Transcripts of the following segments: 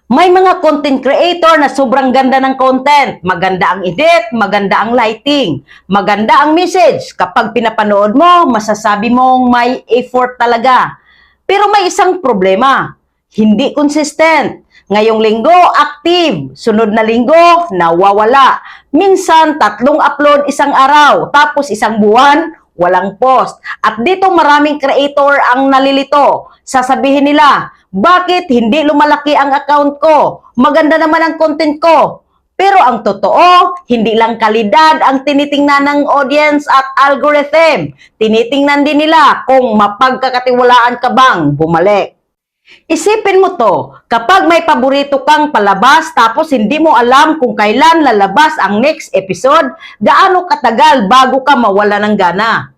May mga content creator na sobrang ganda ng content. Maganda ang edit, maganda ang lighting, maganda ang message. Kapag pinapanood mo, masasabi mong may effort talaga. Pero may isang problema, hindi consistent. Ngayong linggo, active. Sunod na linggo, nawawala. Minsan, 3 upload isang araw. Tapos isang buwan, walang post. At dito maraming creator ang nalilito. Sasabihin nila, bakit hindi lumalaki ang account ko? Maganda naman ang content ko. Pero ang totoo, hindi lang kalidad ang tinitingnan ng audience at algorithm. Tinitingnan din nila kung mapagkakatiwalaan ka bang bumalik. Isipin mo to, kapag may paborito kang palabas tapos hindi mo alam kung kailan lalabas ang next episode, gaano katagal bago ka mawala ng gana?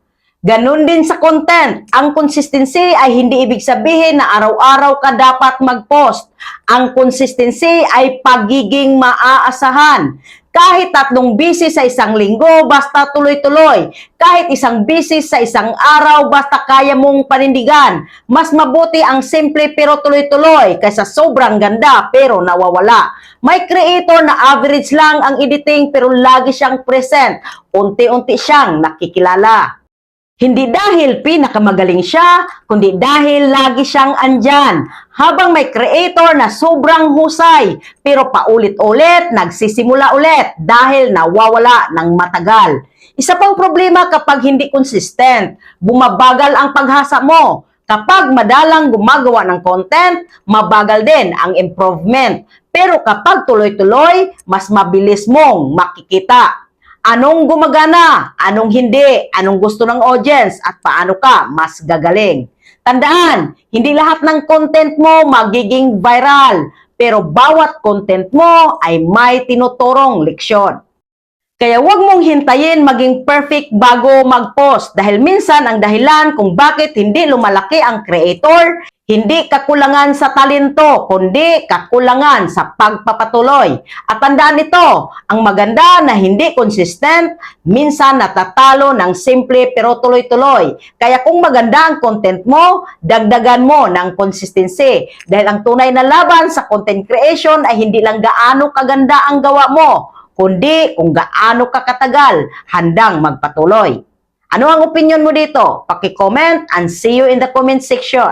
Ganon din sa content. Ang consistency ay hindi ibig sabihin na araw-araw ka dapat mag-post. Ang consistency ay pagiging maaasahan. Kahit 3 bisis sa isang linggo, basta tuloy-tuloy. Kahit isang bisis sa isang araw, basta kaya mong panindigan. Mas mabuti ang simple pero tuloy-tuloy kaysa sobrang ganda pero nawawala. May creator na average lang ang editing pero lagi siyang present. Unti-unti siyang nakikilala. Hindi dahil pinakamagaling siya, kundi dahil lagi siyang andyan. Habang may creator na sobrang husay, pero paulit-ulit nagsisimula ulit dahil nawawala ng matagal. Isa pang problema kapag hindi consistent, bumabagal ang paghasa mo. Kapag madalang gumagawa ng content, mabagal din ang improvement. Pero kapag tuloy-tuloy, mas mabilis mong makikita. Anong gumagana? Anong hindi? Anong gusto ng audience? At paano ka mas gagaling? Tandaan, hindi lahat ng content mo magiging viral. Pero bawat content mo ay may tinuturong leksyon. Kaya huwag mong hintayin maging perfect bago mag-post dahil minsan ang dahilan kung bakit hindi lumalaki ang creator, hindi kakulangan sa talento, kundi kakulangan sa pagpapatuloy. At tandaan ito, ang maganda na hindi consistent, minsan natatalo ng simple pero tuloy-tuloy. Kaya kung maganda ang content mo, dagdagan mo ng consistency. Dahil ang tunay na laban sa content creation ay hindi lang gaano kaganda ang gawa mo, kundi kung gaano ka katagal handang magpatuloy. Ano ang opinion mo dito? Paki-comment and see you in the comment section.